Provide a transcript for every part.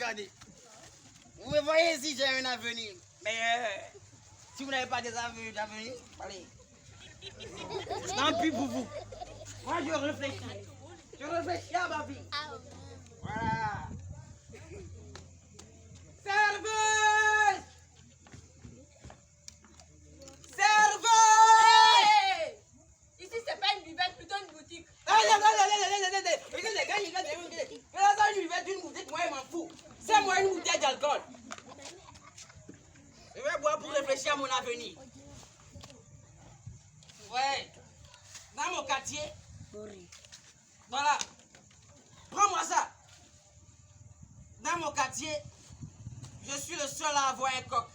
regardez. Vous me voyez ici, j'ai un avenir. Mais si vous n'avez pas des d'avenir, allez. Tant pis pour vous. Moi, je réfléchis. Je réfléchis à ma vie. Voilà. Serveuse! Serveuse! Hey! Ici, c'est pas une buvette, plutôt une boutique. Regardez, une bouteille, moi, je m'en fous. C'est moi une bouteille d'alcool. Je vais boire pour réfléchir à mon avenir. Ouais. Dans mon quartier. Voilà. Prends-moi ça. Dans mon quartier, je suis le seul à avoir un coq.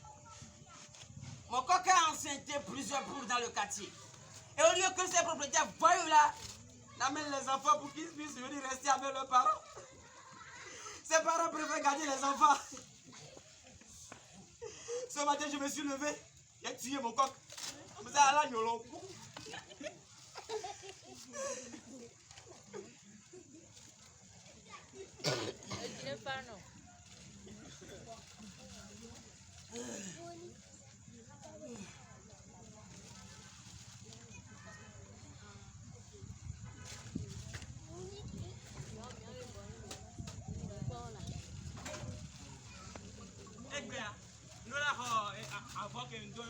Mon coq a enceinté plusieurs poules dans le quartier. Et au lieu que ces propriétaires voyous là n'amènent les enfants pour qu'ils puissent venir rester avec leurs parents, ces parents préfèrent garder les enfants. Ce matin, je me suis levé, j'ai tué mon coq. Vous allez à la gnolo. Avant que nous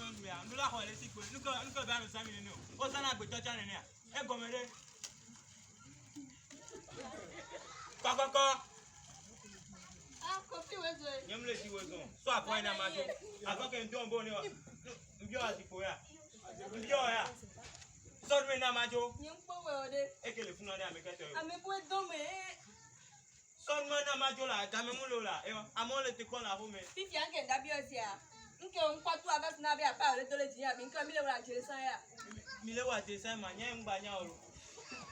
nous la relais si nous que nous 5 minutes au sana gbe tocha nene e gomere kokoko Ah, coffee, wezo. nyemle si wezo so akwa na majo avant que nous bon ndio asipo ya ndio ya so me na majo Nyempo weode. ekele funa de amekete Amepwe dome. so me na majo la game mulo la e amole te kon la home Fifi anke ndabiosia. Nke nkwatu abas na bia pa ole tole jinya bi nke mi le wala jere ya. mi le wa te sai ma nya ngba nya oro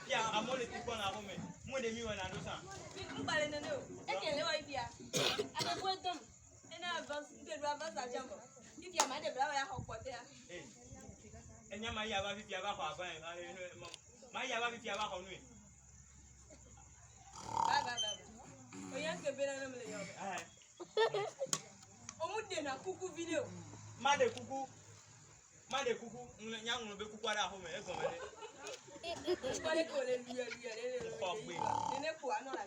ya amole te kon la home mo de mi wa na do san Mbale nene o. Ekele wa ibia. Amepwe dom. Ena avance, nke do avance a jambo. Fifi ama de bra ya hokote ya. Enya ma ya ba fifi aba ko aban ma ya ba fifi aba ko nu Ba. Oya nke bena no mele yo. Omude na kuku video. Ma de kuku nya ngunu be kuku ara ho me e go mele Kole kole luya le. Fuck me. Nene ko ano la.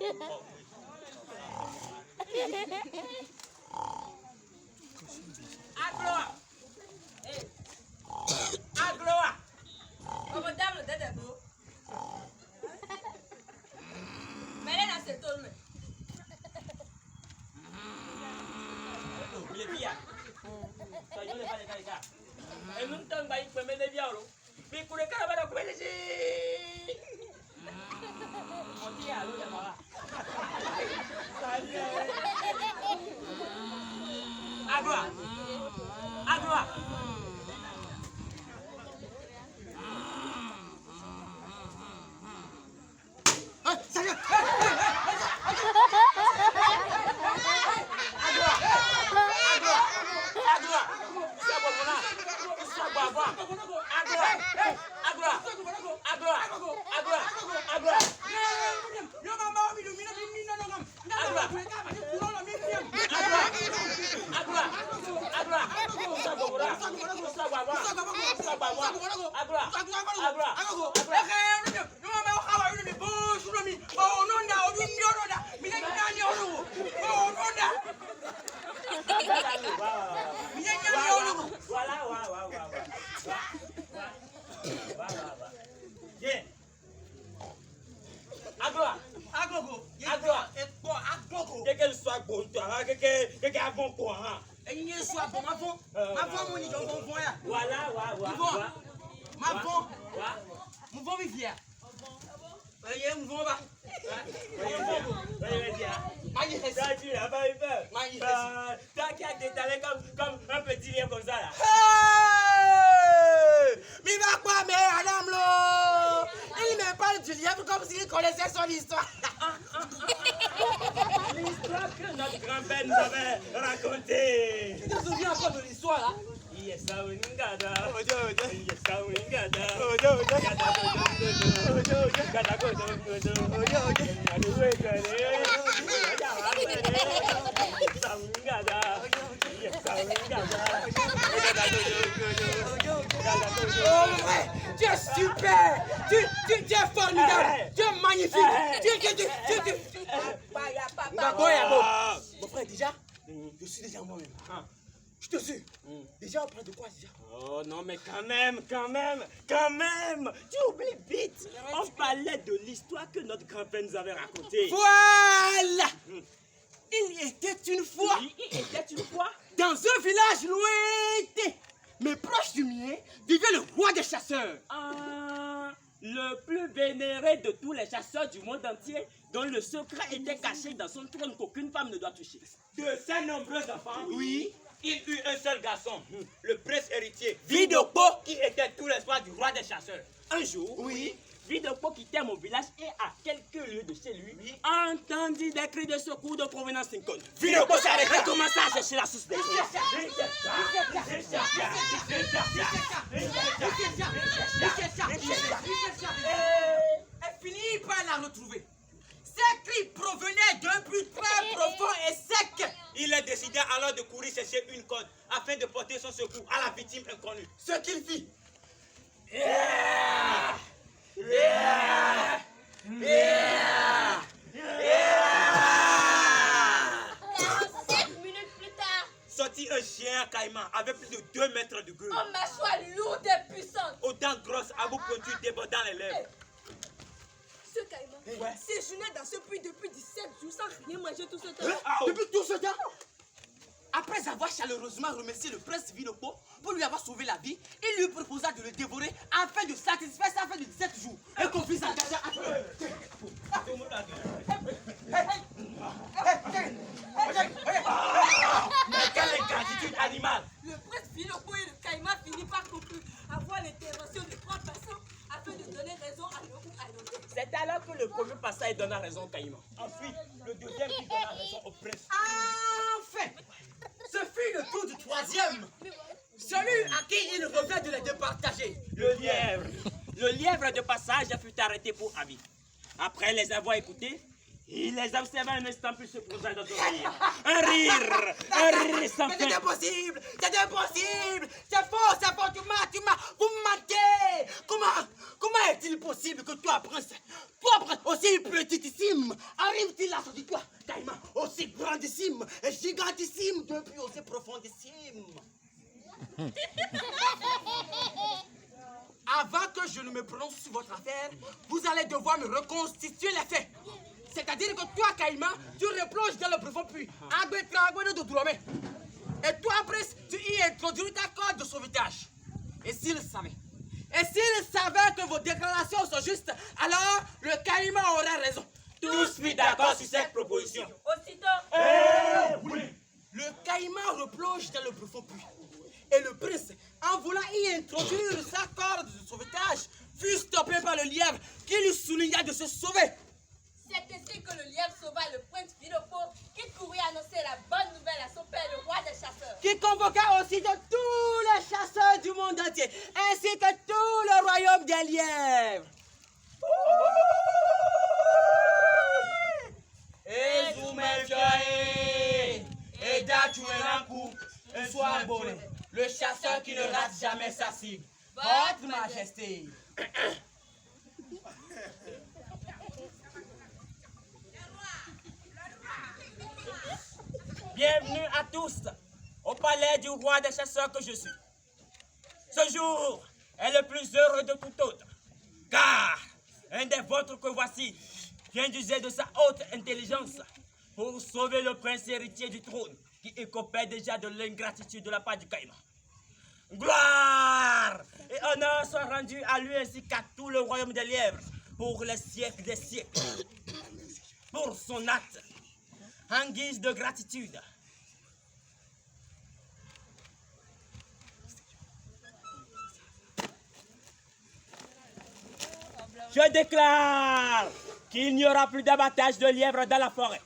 Agloa! Eh, Agloa! omo dam lo dede bro. Mele na se tolme. Le pia. So yo le vale caika. En un tan bai pe me de biaro. Bi kure kara bada ko ele si. Mo ti a lo le mala. Agloa! Agloa! Sérieux? Qu'elle soit bonne, qu'elle avant quoi, hein? Et il y a soit bon, ma fond, mon nid, on voit. Voilà. Ma fond, mon bon vivien. Voyez, mon bon va. T'as qu'à t'étaler comme un petit lien comme ça là. Mais va quoi, mais Adam Lo? Il me parle du lien comme s'il connaissait son histoire. L'histoire que notre grand-père nous avait racontée. Tu te souviens encore de l'histoire là? Yes, I will gada. Yes, I will gada. Gada. Oh mon frère, tu es super. Tu es formidable. Tu es magnifique. Mon frère, déjà, je suis déjà moi-même. Je te suis. Déjà, on parle de quoi déjà? Oh non, mais quand même. Tu oublies vite. On parlait de l'histoire que notre grand-père nous avait racontée. Voilà. Il était une fois. Oui, il était une fois. Dans un village lointain, mais proche du mien, vivait le roi des chasseurs. Le plus vénéré de tous les chasseurs du monde entier, dont le secret était caché dans son trône qu'aucune femme ne doit toucher. De ces nombreux enfants, Oui. il eut un seul garçon, le prince héritier, Vidokpo, qui était tout l'espoir du roi des chasseurs. Un jour, Oui. Vidokpo quittait mon village et à quelques lieues de chez lui, entendit des cris de secours de provenance inconnue. Vidokpo s'arrêta. Et commença à chercher la source des cris. Elle finit par la retrouver. Ces cris provenaient d'un but très profond et sec. Il a décidé alors de courir chercher une corde afin de porter son secours à la victime inconnue. Ce qu'il fit. Sortit un chien caïman avec plus de 2 mètres de gueule, Oh, mâchoire lourde et puissante. aux dents grosses, à bout pointu débordant les lèvres. Ce caïman séjournait dans ce puits depuis 17 jours sans rien manger tout ce temps. Depuis tout ce temps, après avoir chaleureusement remercié le prince Vidokpo pour lui avoir sauvé la vie, il lui proposa de le dévorer afin de satisfaire sa faim de 17 jours. Et qu'on puisse engager à Mais quelle ingratitude animale! Le prince Vidokpo et le caïman finit par conclure avoir l'intervention de 3 personnes afin de donner raison à l'un ou à l'autre. C'est alors que le premier passage donna raison au caïman. Ensuite, le deuxième qui donna raison au prince. Enfin, ce fut le tour du troisième. Celui à qui il revient de les départager. Le lièvre de passage fut arrêté pour avis. Après les avoir écoutés, il les observa un instant puis se posa dans un rire. Un rire sans Mais fin. c'est impossible, c'est faux, vous mentez. Comment est-il possible que toi, prince, aussi petitissime, arrive-t-il à sortir toi, caïman, aussi grandissime et gigantissime, depuis aussi profondissime? Avant que je ne me prononce sur votre affaire, vous allez devoir me reconstituer les faits. C'est-à-dire que toi, Caïman, tu replonges dans le profond puits. Et toi, prince, tu y introduis ta corde de sauvetage. Et s'il savait que vos déclarations sont justes, alors le Caïman aura raison. Tous furent d'accord sur cette proposition. Aussitôt, Le Caïman replonge dans le profond puits. Et le prince, en voulant y introduire sa corde de sauvetage, fut stoppé par le lièvre qui lui souligna de se sauver. c'est ainsi que le lièvre sauva le prince Vidokpo qui courut annoncer la bonne nouvelle à son père, le roi des chasseurs. Qui convoqua aussi de tous les chasseurs du monde entier, ainsi que tout le royaume des lièvres. Le chasseur qui ne rate jamais sa cible. Votre Majesté. Bienvenue à tous au palais du roi des chasseurs que je suis. Ce jour est le plus heureux de tout autre, car un des vôtres que voici vient d'user de sa haute intelligence pour sauver le prince héritier du trône qui écopait déjà de l'ingratitude de la part du caïman. Gloire et honneur soient rendus à lui ainsi qu'à tout le royaume des lièvres pour les siècles des siècles. Pour son acte, en guise de gratitude, je déclare qu'il n'y aura plus d'abattage de lièvres dans la forêt.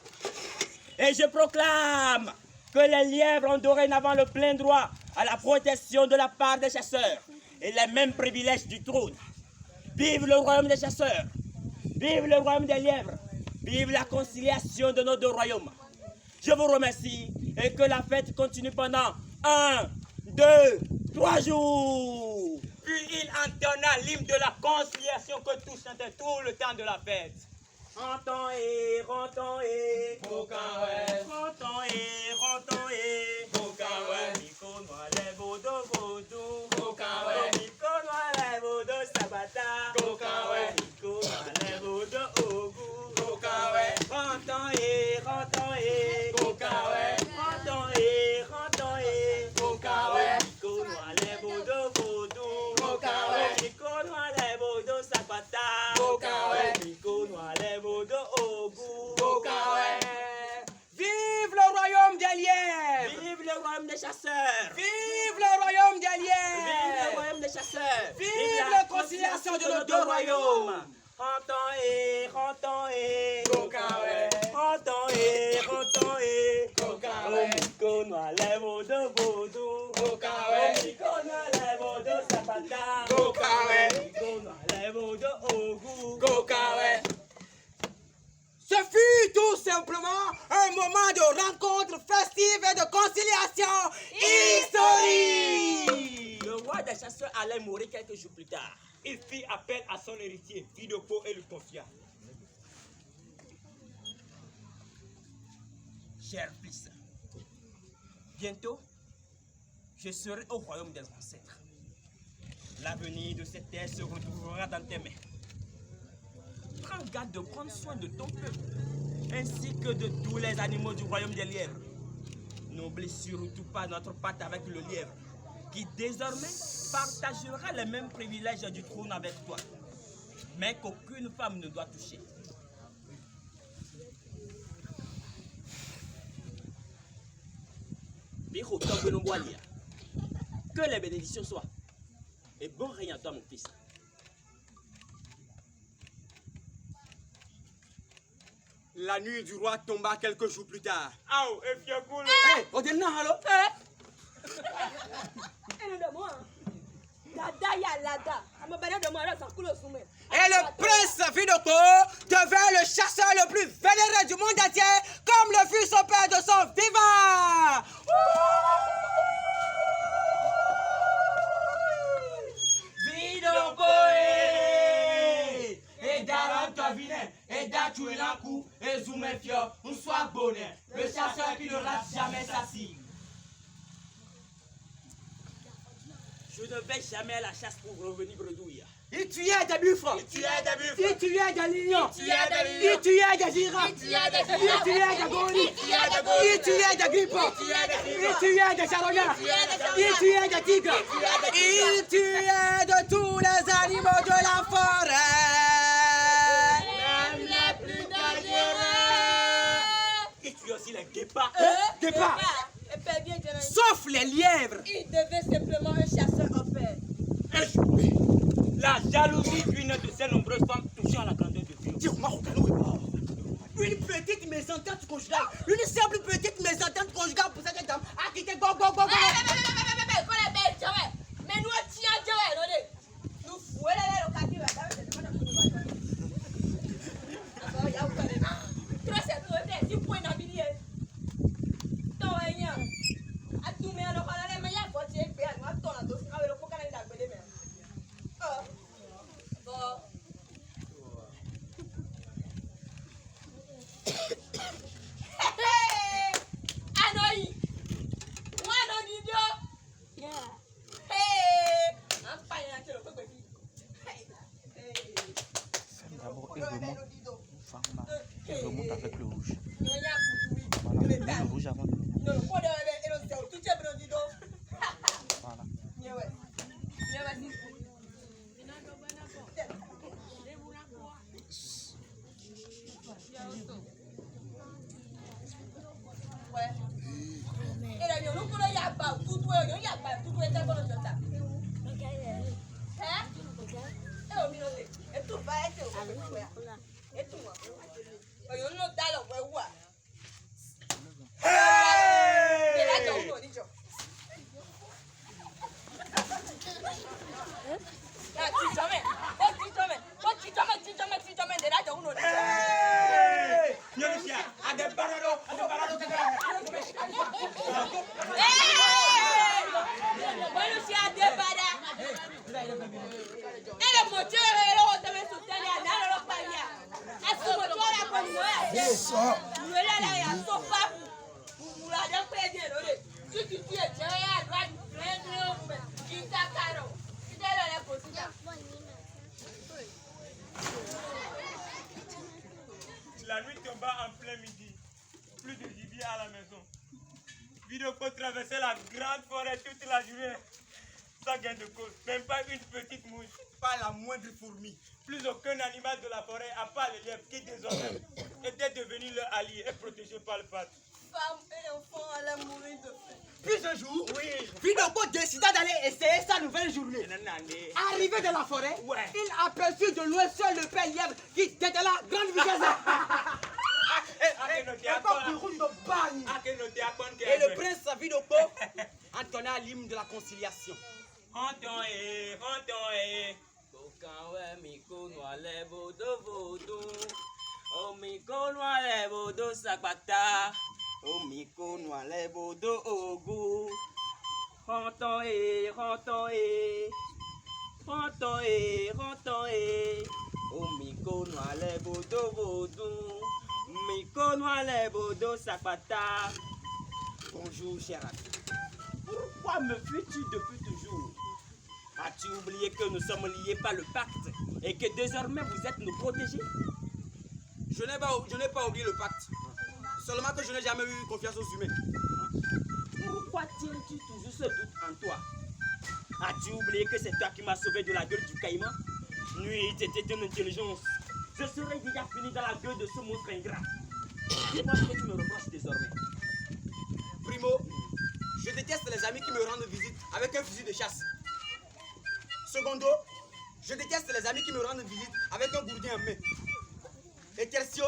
Et je proclame que les lièvres ont dorénavant le plein droit à la protection de la part des chasseurs et les mêmes privilèges du trône. Vive le royaume des chasseurs, vive le royaume des lièvres, vive la conciliation de nos deux royaumes. Je vous remercie et que la fête continue pendant 1, 2, 3 jours. Puis il entonna l'hymne de la conciliation que tous chantaient tout le temps de la fête. Rentrons et rentrons et Bocan, ouais. rentrons et rentrons et Bocan, ouais. Nico noir les vaudou vaudou Bocan, ouais. Nico noir les vaudou sabata Bocan, ouais. Nico noir les vaudou ogu Bocan, ouais. Rentrons et rentrons et Bocan, ouais. rentrons et rentrons et Bocan, ouais. Nico noir les vaudou vaudou Bocan, ouais. Nico noir les vaudou sabata Bocan, ouais. Nico noir les vaudou ogu Bocan, ouais. Vive le royaume des lièvres! Vive le royaume des chasseurs! Vive le royaume des Vive le lièvres. royaume des chasseurs! Vive la conciliation de nos deux royaumes. Rentrons et rentrons et Bocan, ouais. rentrons et rentrons et Bocan, ouais. Nico noir les vaudou vaudou Bocan, ouais. Nico noir les vaudou zapata Bocan, ouais. Nico noir les vaudou ogu Bocan, ouais. Ce fut tout simplement un moment de rencontre festive et de conciliation historique. Le roi des chasseurs allait mourir quelques jours plus tard. Il fit appel à son héritier, Fidopo, et le confia. Cher fils, bientôt, je serai au royaume des ancêtres. L'avenir de cette terre se retrouvera dans tes mains. Prends garde de prendre soin de ton peuple, ainsi que de tous les animaux du royaume des lièvres. N'oublie surtout pas notre pacte avec le lièvre, qui désormais partagera les mêmes privilèges du trône avec toi, mais qu'aucune femme ne doit toucher. Que les bénédictions soient, et bon règne à toi, mon fils. La nuit du roi tomba quelques jours plus tard. Aou, et fiagoule. Hey, Odena, allô? Et le prince Fidopo devint le chasseur le plus vénéré du monde entier, comme le fut son père de son vivant. Fidopo et Darantovine et Datuelankou et Zoumefio, on soit bonnet, le chasseur qui ne rate jamais sa cible. Je ne vais jamais à la chasse pour revenir bredouille. Il tuait des buffles. Il tuait des buffles. Il tuait des lions. Il tuait des lions. Il tuait des girafes. Il tuait des Il tuait des gorilles. Il tuait des grippons. Il tuait des charognards. Il tuait des tigres. Il tuait de tous les animaux de la forêt. Même les plus dangereux. Il tue aussi les guépards. Guépards. Et bien bien, Sauf les lièvres. il devait simplement un chasseur en paix. Échoué. La jalousie d'une de ces nombreuses femmes touchant la grandeur de Dieu. Une petite mésentente conjugale. Une simple petite mésentente conjugale pour cette dame a quitté go. Mais nous tiens nous fouets le quartier. Il remonte avec le rouge. Voilà, le rouge avant de le monter. Voilà. Hey! Yo decía, a de parado, le moteur est là, on devait soutenir dans le palier. Est-ce que le moteur est comme nous? Nous là, il y a son papa. Nous l'avons fait dire, si tu es derrière à droite, il t'a carré. Il est là, la position. La nuit tomba en plein midi. Plus de gibier à la maison. Vidocko traversait la grande forêt toute la journée. Sans gain de cause. Même pas une petite mouche. Pas la moindre fourmi. Plus aucun animal de la forêt, à part les lièvres, qui désormais était devenu leur allié et protégé par le pape. Femme et enfant allaient mourir de faim. Puis un jour, Oui. Vidocko décida d'aller essayer sa nouvelle journée. Arrivé dans la forêt, Ouais. il aperçut de loin seul le père lièvre qui était à la grande vitesse. Et le prince Vidocko entonna l'hymne de la conciliation. Bonjour, cher ami. Pourquoi me fuis-tu depuis toujours? As-tu oublié que nous sommes liés par le pacte et que désormais vous êtes nos protégés? Je n'ai pas oublié le pacte. Seulement que je n'ai jamais eu confiance aux humains. Pourquoi tiens-tu toujours ce doute en toi? As-tu oublié que c'est toi qui m'as sauvé de la gueule du caïman? Nuit était d'une intelligence. Je serais déjà fini dans la gueule de ce monstre ingrat. Dis-moi ce que tu me reproches désormais. Primo, je déteste les amis qui me rendent visite avec un fusil de chasse. Secondo, je déteste les amis qui me rendent visite avec un gourdin en main. Et tertio,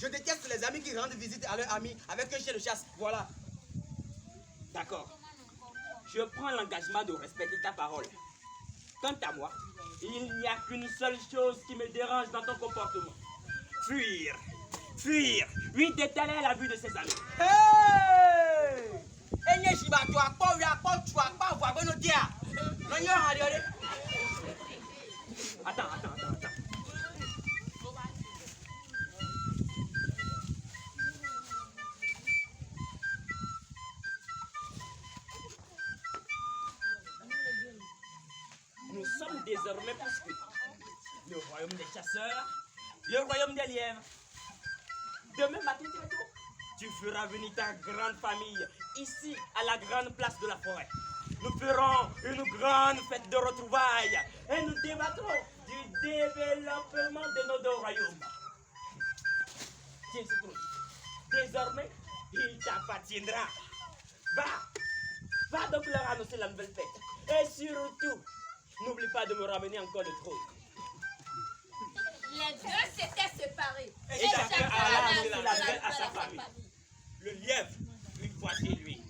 je déteste les amis qui rendent visite à leurs amis avec un chien de chasse. Voilà. D'accord. Je prends l'engagement de respecter ta parole. Quant à moi, il n'y a qu'une seule chose qui me dérange dans ton comportement. Fuir. Fuir. Lui détaler la vue de ses amis. Hey! Attends. Nous sommes désormais plus que le royaume des chasseurs, le royaume des lièvres. Demain matin, très tôt, tu feras venir ta grande famille ici à la grande place de la forêt. Nous ferons une grande fête de retrouvailles et nous débattrons du développement de nos deux royaumes. Tiens, c'est tout. Désormais, il t'appartiendra. Va donc leur annoncer la nouvelle fête. Et surtout, n'oublie pas de me ramener encore le trône. Les deux s'étaient séparés. Et chacun a ramené la nouvelle à sa famille. Le lièvre, une fois chez lui.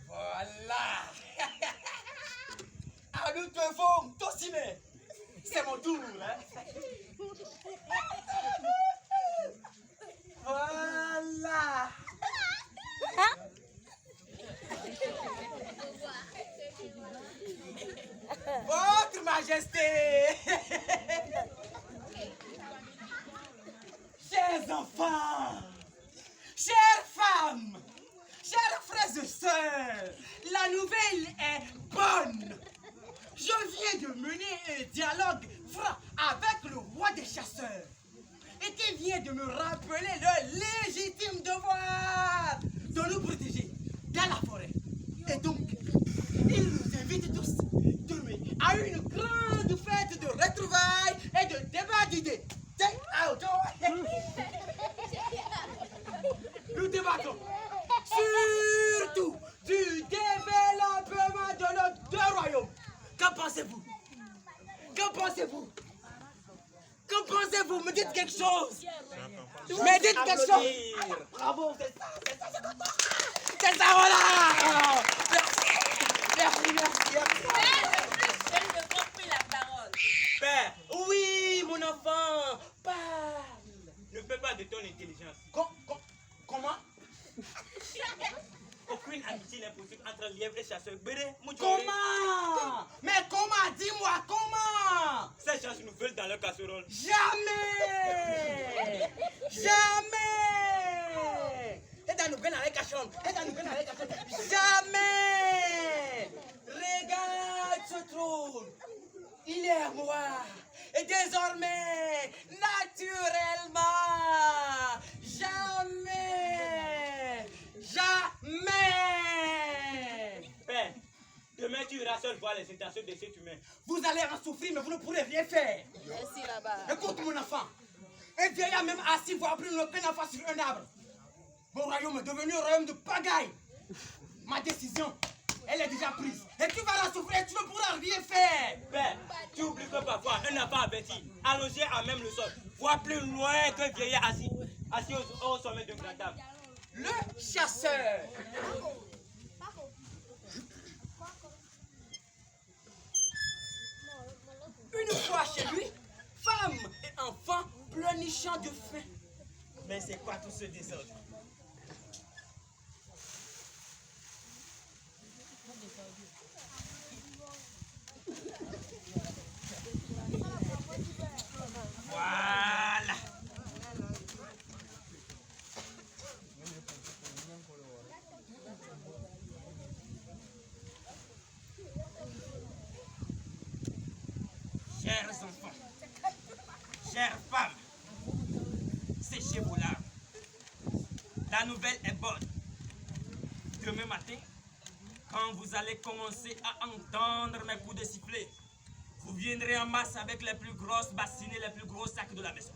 Voilà. À nous te font, Tosime. C'est mon tour, hein. Voilà. Votre Majesté. Chers enfants, chères femmes, chers frères et sœurs, la nouvelle est bonne. Je viens de mener un dialogue franc avec le roi des chasseurs et qui vient de me rappeler leur légitime devoir de nous protéger dans la forêt. Et donc, il nous invite tous demain à une grande fête de retrouvailles et de débat d'idées. Nous débattons surtout du développement de nos deux royaumes. Qu'en pensez-vous? Qu'en pensez-vous? Qu'en pensez-vous? Me dites quelque chose. Me dites quelque chose. Bravo, c'est ça. C'est ça, voilà. Merci. Je ne veux pas pris la parole. lièvre et chasseur. Comment? Mais comment? Dis-moi, comment? Ces gens nous veulent dans leur casserole. Jamais! Jamais! Jamais! Regarde ce trône. Il est moi. Et désormais, naturellement, jamais! Jamais! Père, demain tu iras seul voir les intentions de cet humain. Vous allez en souffrir, mais vous ne pourrez rien faire. Merci là-bas. Écoute mon enfant. Un vieillard même assis voit plus qu'un enfant sur un arbre. Mon royaume est devenu un royaume de pagaille. Ma décision, elle est déjà prise. Et tu vas la souffrir, tu ne pourras rien faire. Père, tu oublies que parfois un enfant averti, allongé à même le sol, voit plus loin qu'un vieillard assis au sommet d'un grand arbre. Le chasseur. Une fois chez lui, femme et enfant pleurnichant de faim. Mais c'est quoi tout ce désordre? Voilà. Chers enfants, chères femmes, séchez vos larmes. La nouvelle est bonne. Demain matin, quand vous allez commencer à entendre mes coups de sifflet, vous viendrez en masse avec les plus grosses bassines et les plus gros sacs de la maison.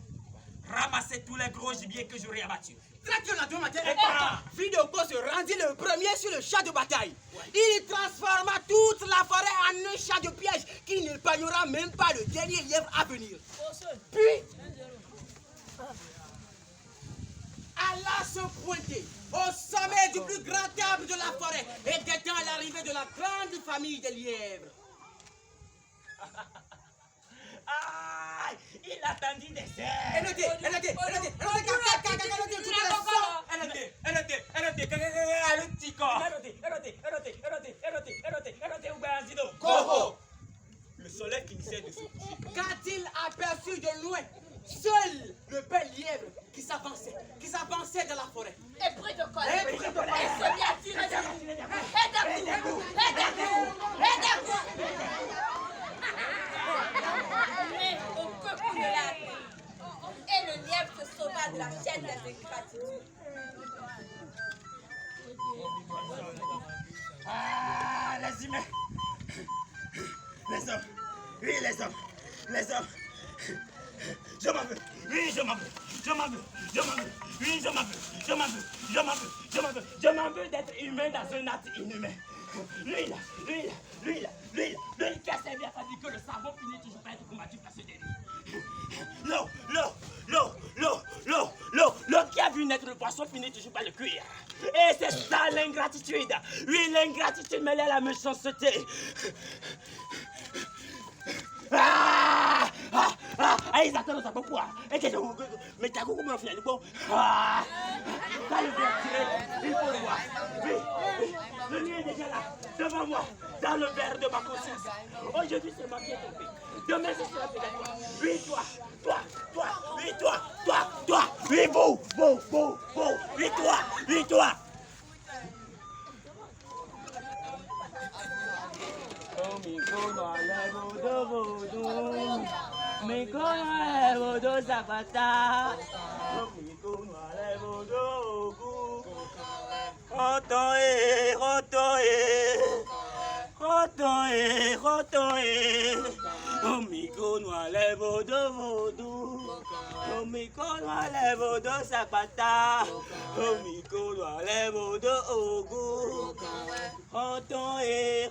Ramassez tous les gros gibiers que j'aurai abattus. Tranquille, demain matin, Et pas. Fidoko se rendit le premier sur le champ de bataille. Il transforma toute la forêt en un champ de piège qui n'épargnera même pas le dernier lièvre à venir. Puis, alla se pointer au sommet du plus grand arbre de la forêt et guettant l'arrivée de la grande famille des lièvres. Ah, il attendit des airs. Le soleil finissait de se coucher. Qu'a-t-il aperçu de loin? Seul le bel lièvre qui s'avançait dans la forêt. Et pris de colère. Et se mit à tirer des coups. Aidez-vous. Mais aucun coup ne l'a atteint. Et le lièvre se sauva de la chaîne des ingratitudes. Ah, les humains. Les hommes. Oui, les hommes. Les hommes. Je m'en veux. Oui, je m'en veux. Je m'en veux. Je m'en veux. Oui, je m'en veux. Je m'en veux. Je m'en veux. Je m'en veux. Je m'en veux d'être humain dans un acte inhumain. Lui qui a servi à fabriquer le savon finit toujours par être combattu par ce dernier. L'eau qui a vu naître le poisson finit toujours par le cuire. Et c'est ça l'ingratitude. Oui, l'ingratitude mêlée à la méchanceté. Ils attendent ça pourquoi? Et que mais t'as beaucoup de final bon. Quand le verre tiré, il faut le voir. Oui, le lien est déjà là, devant moi, dans le verre de ma conscience. Aujourd'hui, c'est moi qui ai trompé. Demain, ce sera peut-être toi. Oui, toi. Oui, toi. Oui, vous. Oui, toi. Oh, mi cono allevo dovuto, mi cono allevo do zapata, oh, mi cono allevo dovuto, rotoe, oh, mi cono allevo dovuto, oh, mi cono allevo do zapata, oh, mi cono allevo dovuto. Rotoe.